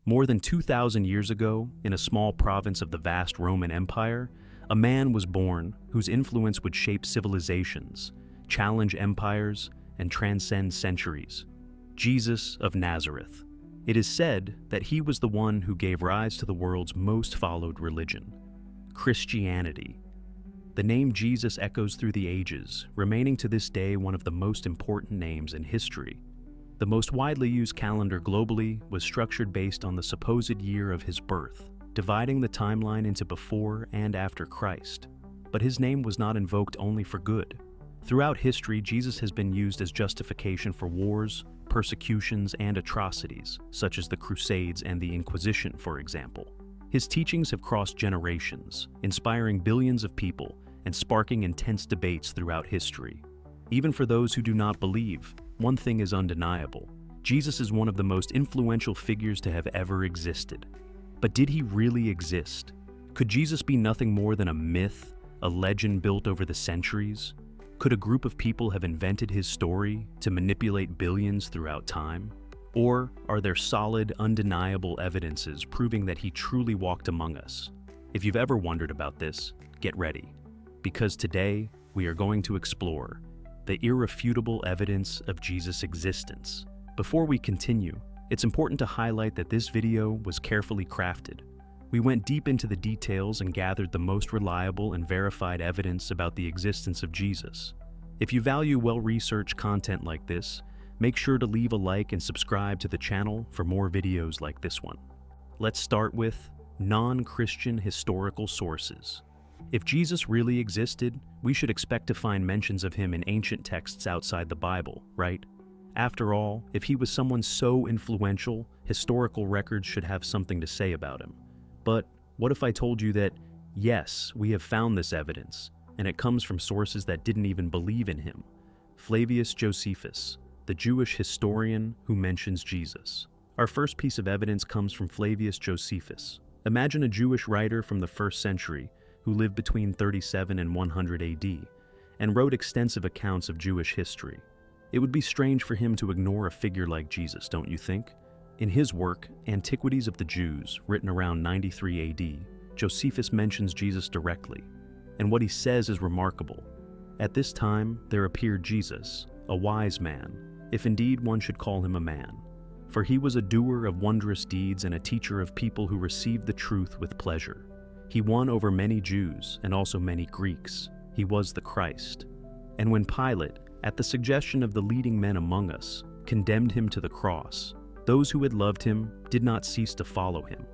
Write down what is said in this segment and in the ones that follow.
More than 2,000 years ago, in a small province of the vast Roman Empire, a man was born whose influence would shape civilizations, challenge empires, and transcend centuries. Jesus of Nazareth. It is said that he was the one who gave rise to the world's most followed religion, Christianity. The name Jesus echoes through the ages, remaining to this day one of the most important names in history. The most widely used calendar globally was structured based on the supposed year of his birth, dividing the timeline into before and after Christ. But his name was not invoked only for good. Throughout history, Jesus has been used as justification for wars, persecutions, and atrocities, such as the Crusades and the Inquisition, for example. His teachings have crossed generations, inspiring billions of people and sparking intense debates throughout history. Even for those who do not believe, one thing is undeniable. Jesus is one of the most influential figures to have ever existed. But did he really exist? Could Jesus be nothing more than a myth, a legend built over the centuries? Could a group of people have invented his story to manipulate billions throughout time? Or are there solid, undeniable evidences proving that he truly walked among us? If you've ever wondered about this, get ready, because today we are going to explore the irrefutable evidence of Jesus' existence. Before we continue, it's important to highlight that this video was carefully crafted. We went deep into the details and gathered the most reliable and verified evidence about the existence of Jesus. If you value well-researched content like this, make sure to leave a like and subscribe to the channel for more videos like this one. Let's start with non-Christian historical sources. If Jesus really existed, we should expect to find mentions of him in ancient texts outside the Bible, right? After all, if he was someone so influential, historical records should have something to say about him. But what if I told you that, yes, we have found this evidence, and it comes from sources that didn't even believe in him? Flavius Josephus, the Jewish historian who mentions Jesus. Our first piece of evidence comes from Flavius Josephus. Imagine a Jewish writer from the 1st century who lived between 37 and 100 AD, and wrote extensive accounts of Jewish history. It would be strange for him to ignore a figure like Jesus, don't you think? In his work, Antiquities of the Jews, written around 93 AD, Josephus mentions Jesus directly, and what he says is remarkable. At this time, there appeared Jesus, a wise man, if indeed one should call him a man, for he was a doer of wondrous deeds and a teacher of people who received the truth with pleasure. He won over many Jews and also many Greeks. He was the Christ. And when Pilate, at the suggestion of the leading men among us, condemned him to the cross, those who had loved him did not cease to follow him.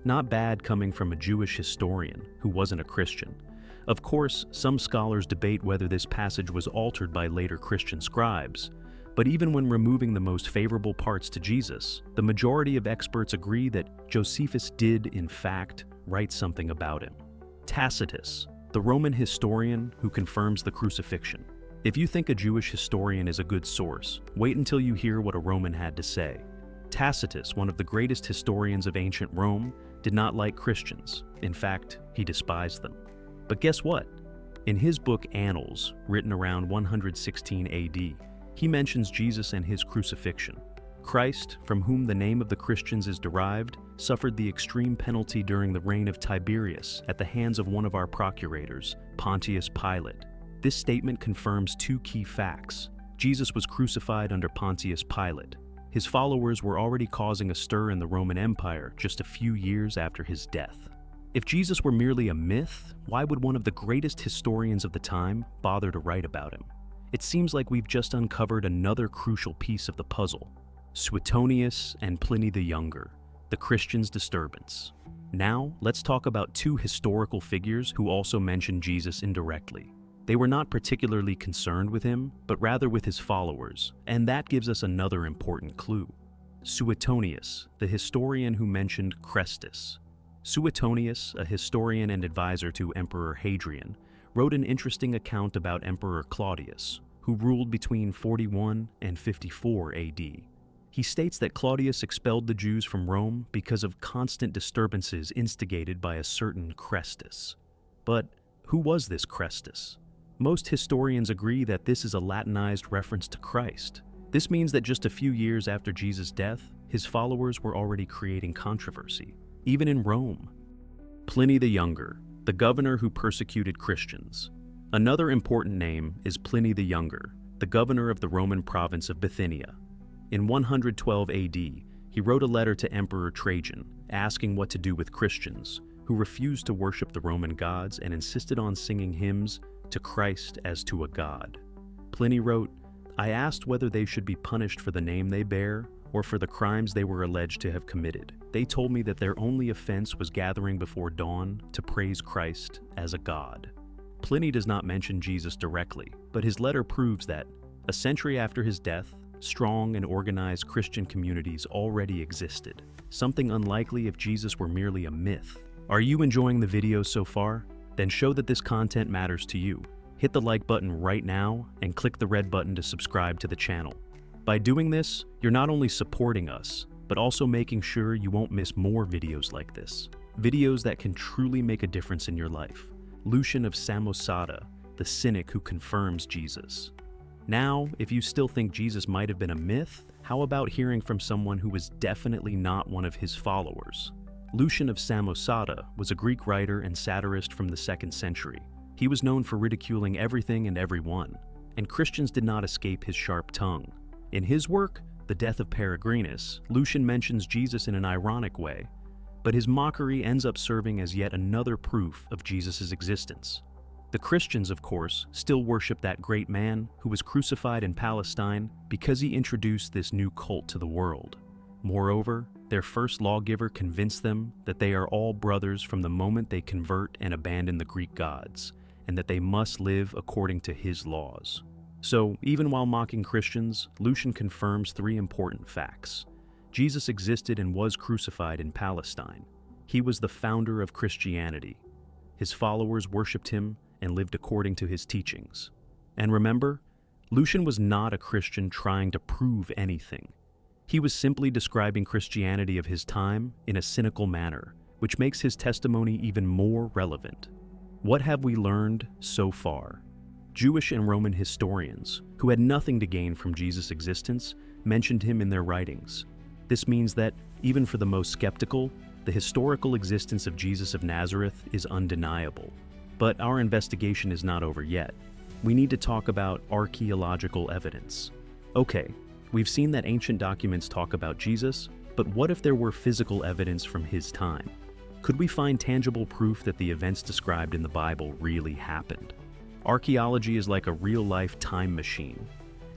Not bad coming from a Jewish historian who wasn't a Christian. Of course, some scholars debate whether this passage was altered by later Christian scribes, but even when removing the most favorable parts to Jesus, the majority of experts agree that Josephus did, in fact, write something about him. Tacitus, the Roman historian who confirms the crucifixion. If you think a Jewish historian is a good source, wait until you hear what a Roman had to say. Tacitus, one of the greatest historians of ancient Rome, did not like Christians. In fact, he despised them. But guess what? In his book Annals, written around 116 AD, he mentions Jesus and his crucifixion. Christ, from whom the name of the Christians is derived, suffered the extreme penalty during the reign of Tiberius at the hands of one of our procurators, Pontius Pilate. This statement confirms two key facts. Jesus was crucified under Pontius Pilate. His followers were already causing a stir in the Roman Empire just a few years after his death. If Jesus were merely a myth, why would one of the greatest historians of the time bother to write about him? It seems like we've just uncovered another crucial piece of the puzzle. Suetonius and Pliny the Younger, the Christians' disturbance. Now, let's talk about two historical figures who also mention Jesus indirectly. They were not particularly concerned with him, but rather with his followers, and that gives us another important clue. Suetonius, the historian who mentioned Christus. Suetonius, a historian and advisor to Emperor Hadrian, wrote an interesting account about Emperor Claudius, who ruled between 41 and 54 AD. He states that Claudius expelled the Jews from Rome because of constant disturbances instigated by a certain Christus. But who was this Christus? Most historians agree that this is a Latinized reference to Christ. This means that just a few years after Jesus' death, his followers were already creating controversy, even in Rome. Pliny the Younger, the governor who persecuted Christians. Another important name is Pliny the Younger, the governor of the Roman province of Bithynia. In 112 AD, he wrote a letter to Emperor Trajan asking what to do with Christians who refused to worship the Roman gods and insisted on singing hymns to Christ as to a god. Pliny wrote, "I asked whether they should be punished for the name they bear or for the crimes they were alleged to have committed. They told me that their only offense was gathering before dawn to praise Christ as a god." Pliny does not mention Jesus directly, but his letter proves that, a century after his death, strong and organized Christian communities already existed, something unlikely if Jesus were merely a myth. Are you enjoying the video so far? Then show that this content matters to you. Hit the like button right now and click the red button to subscribe to the channel. By doing this, you're not only supporting us, but also making sure you won't miss more videos like this. Videos that can truly make a difference in your life. Lucian of Samosata, the cynic who confirms Jesus. Now, if you still think Jesus might have been a myth, how about hearing from someone who was definitely not one of his followers? Lucian of Samosata was a Greek writer and satirist from the 2nd century. He was known for ridiculing everything and everyone, and Christians did not escape his sharp tongue. In his work, The Death of Peregrinus, Lucian mentions Jesus in an ironic way, but his mockery ends up serving as yet another proof of Jesus' existence. The Christians, of course, still worship that great man who was crucified in Palestine because he introduced this new cult to the world. Moreover, their first lawgiver convinced them that they are all brothers from the moment they convert and abandon the Greek gods, and that they must live according to his laws. So, even while mocking Christians, Lucian confirms 3 important facts. Jesus existed and was crucified in Palestine. He was the founder of Christianity. His followers worshipped him and lived according to his teachings. And remember, Lucian was not a Christian trying to prove anything. He was simply describing Christianity of his time in a cynical manner, which makes his testimony even more relevant. What have we learned so far? Jewish and Roman historians, who had nothing to gain from Jesus' existence, mentioned him in their writings. This means that, even for the most skeptical, the historical existence of Jesus of Nazareth is undeniable. But our investigation is not over yet. We need to talk about archaeological evidence. Okay, we've seen that ancient documents talk about Jesus, but what if there were physical evidence from his time? Could we find tangible proof that the events described in the Bible really happened? Archaeology is like a real-life time machine.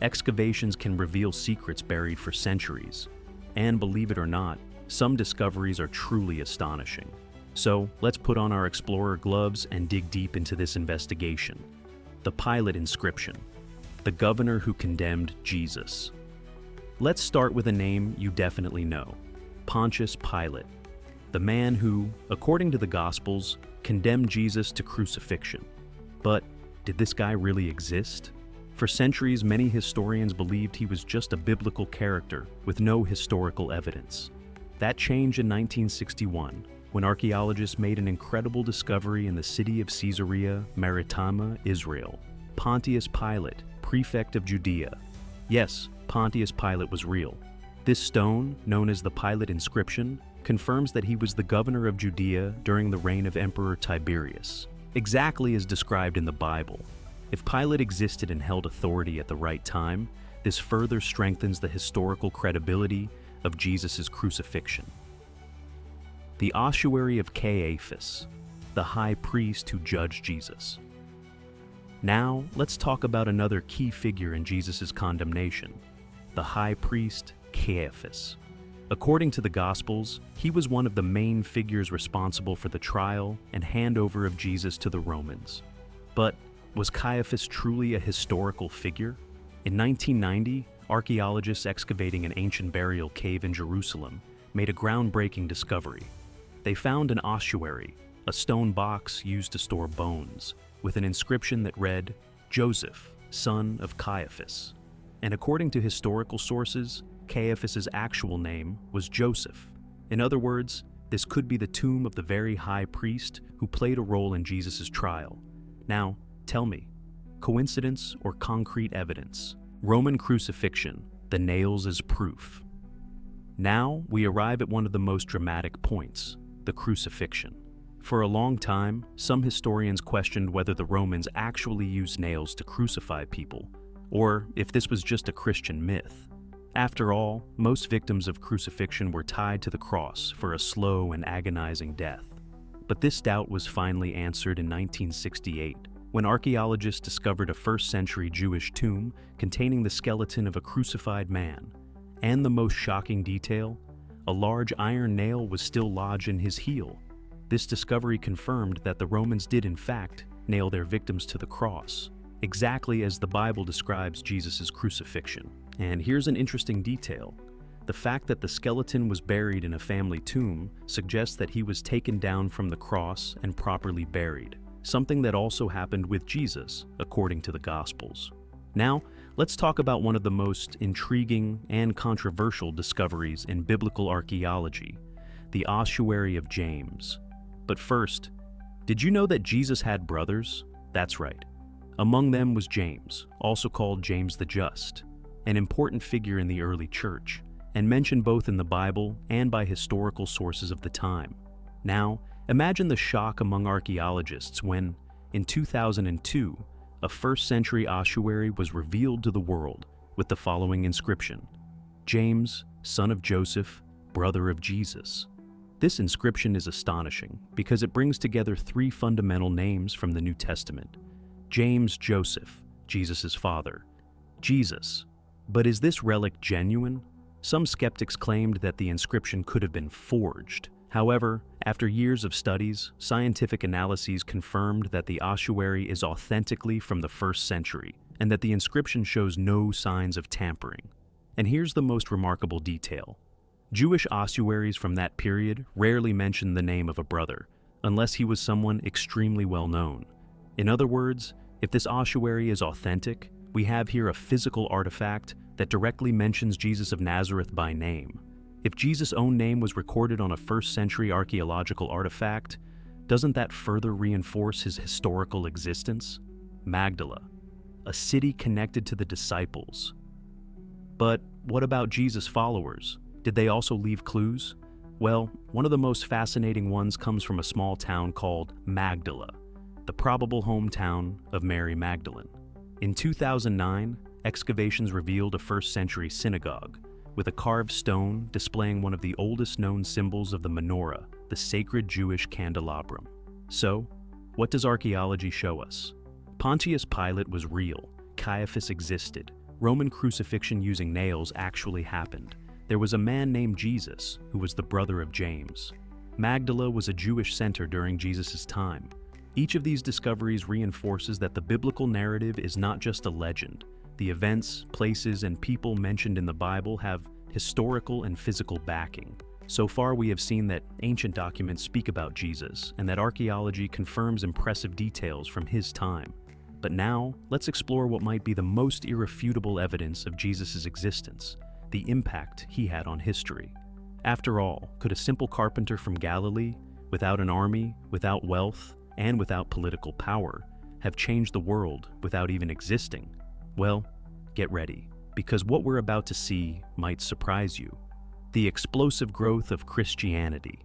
Excavations can reveal secrets buried for centuries. And believe it or not, some discoveries are truly astonishing. So let's put on our explorer gloves and dig deep into this investigation. The Pilate inscription, the governor who condemned Jesus. Let's start with a name you definitely know, Pontius Pilate, the man who, according to the Gospels, condemned Jesus to crucifixion. But did this guy really exist? For centuries, many historians believed he was just a biblical character with no historical evidence. That changed in 1961, when archaeologists made an incredible discovery in the city of Caesarea Maritima, Israel. Pontius Pilate, prefect of Judea. Yes, Pontius Pilate was real. This stone, known as the Pilate inscription, confirms that he was the governor of Judea during the reign of Emperor Tiberius, exactly as described in the Bible. If Pilate existed and held authority at the right time, this further strengthens the historical credibility of Jesus' crucifixion. The ossuary of Caiaphas, the high priest who judged Jesus. Now, let's talk about another key figure in Jesus' condemnation, the high priest Caiaphas. According to the Gospels, he was one of the main figures responsible for the trial and handover of Jesus to the Romans. But was Caiaphas truly a historical figure? In 1990, archaeologists excavating an ancient burial cave in Jerusalem made a groundbreaking discovery. They found an ossuary, a stone box used to store bones, with an inscription that read, "Joseph, son of Caiaphas." And according to historical sources, Caiaphas's actual name was Joseph. In other words, this could be the tomb of the very high priest who played a role in Jesus' trial. Now, tell me, coincidence or concrete evidence? Roman crucifixion, the nails as proof. Now we arrive at one of the most dramatic points, the crucifixion. For a long time, some historians questioned whether the Romans actually used nails to crucify people, or if this was just a Christian myth. After all, most victims of crucifixion were tied to the cross for a slow and agonizing death. But this doubt was finally answered in 1968, when archaeologists discovered a first-century Jewish tomb containing the skeleton of a crucified man. And the most shocking detail, a large iron nail was still lodged in his heel. This discovery confirmed that the Romans did in fact nail their victims to the cross, exactly as the Bible describes Jesus' crucifixion. And here's an interesting detail. The fact that the skeleton was buried in a family tomb suggests that he was taken down from the cross and properly buried, something that also happened with Jesus, according to the Gospels. Now, let's talk about one of the most intriguing and controversial discoveries in biblical archaeology, the ossuary of James. But first, did you know that Jesus had brothers? That's right. Among them was James, also called James the Just, an important figure in the early church, and mentioned both in the Bible and by historical sources of the time. Now, imagine the shock among archaeologists when, in 2002, a first-century ossuary was revealed to the world with the following inscription: James, son of Joseph, brother of Jesus. This inscription is astonishing because it brings together three fundamental names from the New Testament: James, Joseph, Jesus' father; Jesus. But is this relic genuine? Some skeptics claimed that the inscription could have been forged. However, after years of studies, scientific analyses confirmed that the ossuary is authentically from the 1st century, and that the inscription shows no signs of tampering. And here's the most remarkable detail. Jewish ossuaries from that period rarely mention the name of a brother, unless he was someone extremely well known. In other words, if this ossuary is authentic, we have here a physical artifact that directly mentions Jesus of Nazareth by name. If Jesus' own name was recorded on a 1st century archaeological artifact, doesn't that further reinforce his historical existence? Magdala, a city connected to the disciples. But what about Jesus' followers? Did they also leave clues? Well, one of the most fascinating ones comes from a small town called Magdala, the probable hometown of Mary Magdalene. In 2009, excavations revealed a 1st century synagogue, with a carved stone displaying one of the oldest known symbols of the menorah, the sacred Jewish candelabrum. So, what does archaeology show us? Pontius Pilate was real, Caiaphas existed, Roman crucifixion using nails actually happened. There was a man named Jesus, who was the brother of James. Magdala was a Jewish center during Jesus' time. Each of these discoveries reinforces that the biblical narrative is not just a legend. The events, places, and people mentioned in the Bible have historical and physical backing. So far, we have seen that ancient documents speak about Jesus, and that archaeology confirms impressive details from his time. But now, let's explore what might be the most irrefutable evidence of Jesus' existence, the impact he had on history. After all, could a simple carpenter from Galilee, without an army, without wealth, and without political power, have changed the world without even existing? Well, get ready, because what we're about to see might surprise you. The explosive growth of Christianity.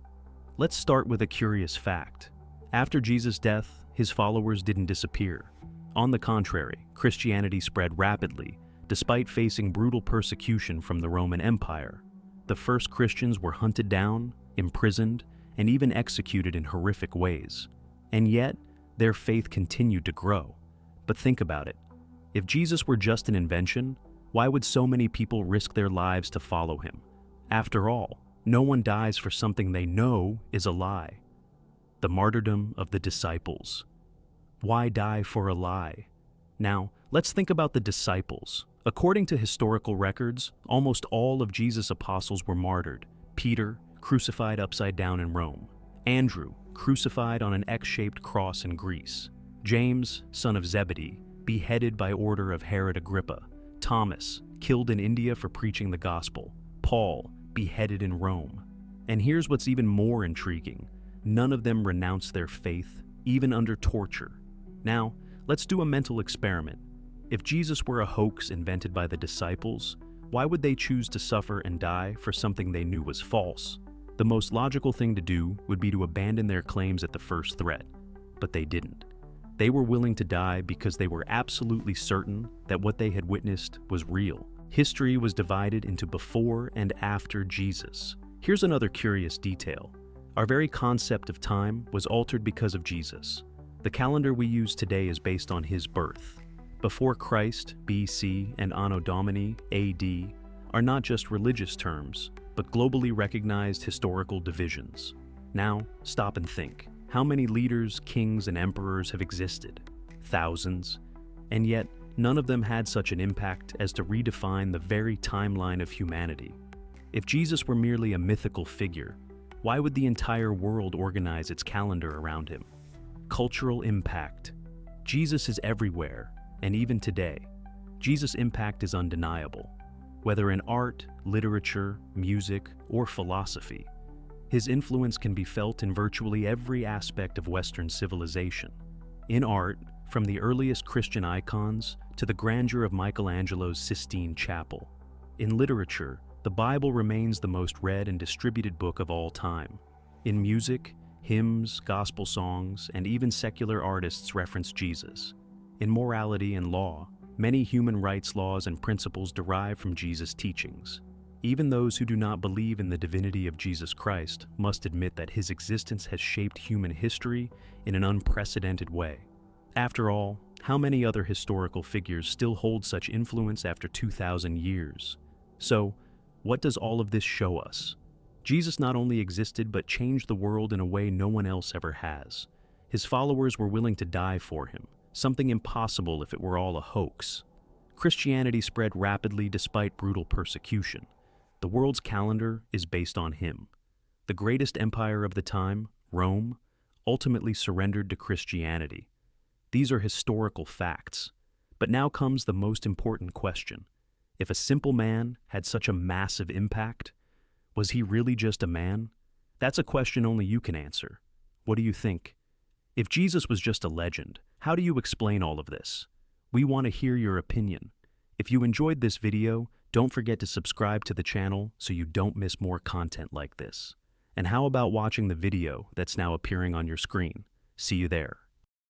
Let's start with a curious fact. After Jesus' death, his followers didn't disappear. On the contrary, Christianity spread rapidly, despite facing brutal persecution from the Roman Empire. The first Christians were hunted down, imprisoned, and even executed in horrific ways. And yet, their faith continued to grow. But think about it. If Jesus were just an invention, why would so many people risk their lives to follow him? After all, no one dies for something they know is a lie. The martyrdom of the disciples. Why die for a lie? Now, let's think about the disciples. According to historical records, almost all of Jesus' apostles were martyred. Peter, crucified upside down in Rome. Andrew, crucified on an X-shaped cross in Greece. James, son of Zebedee, beheaded by order of Herod Agrippa. Thomas, killed in India for preaching the gospel. Paul, beheaded in Rome. And here's what's even more intriguing. None of them renounced their faith, even under torture. Now, let's do a mental experiment. If Jesus were a hoax invented by the disciples, Why would they choose to suffer and die for something they knew was false? The most logical thing to do would be to abandon their claims at the first threat, but they didn't. They were willing to die because they were absolutely certain that what they had witnessed was real. History was divided into before and after Jesus. Here's another curious detail. Our very concept of time was altered because of Jesus. The calendar we use today is based on his birth. Before Christ, BC, and Anno Domini, AD, are not just religious terms, but globally recognized historical divisions. Now, stop and think. How many leaders, kings, and emperors have existed? Thousands. And yet, none of them had such an impact as to redefine the very timeline of humanity. If Jesus were merely a mythical figure, why would the entire world organize its calendar around him? Cultural impact. Jesus is everywhere, and even today, Jesus' impact is undeniable. Whether in art, literature, music, or philosophy, his influence can be felt in virtually every aspect of Western civilization. In art, from the earliest Christian icons to the grandeur of Michelangelo's Sistine Chapel. In literature, the Bible remains the most read and distributed book of all time. In music, hymns, gospel songs, and even secular artists reference Jesus. In morality and law, many human rights laws and principles derive from Jesus' teachings. Even those who do not believe in the divinity of Jesus Christ must admit that his existence has shaped human history in an unprecedented way. After all, how many other historical figures still hold such influence after 2,000 years? So, what does all of this show us? Jesus not only existed but changed the world in a way no one else ever has. His followers were willing to die for him, something impossible if it were all a hoax. Christianity spread rapidly despite brutal persecution. The world's calendar is based on him. The greatest empire of the time, Rome, ultimately surrendered to Christianity. These are historical facts. But now comes the most important question. If a simple man had such a massive impact, was he really just a man? That's a question only you can answer. What do you think? If Jesus was just a legend, how do you explain all of this? We want to hear your opinion. If you enjoyed this video, don't forget to subscribe to the channel so you don't miss more content like this. And how about watching the video that's now appearing on your screen? See you there.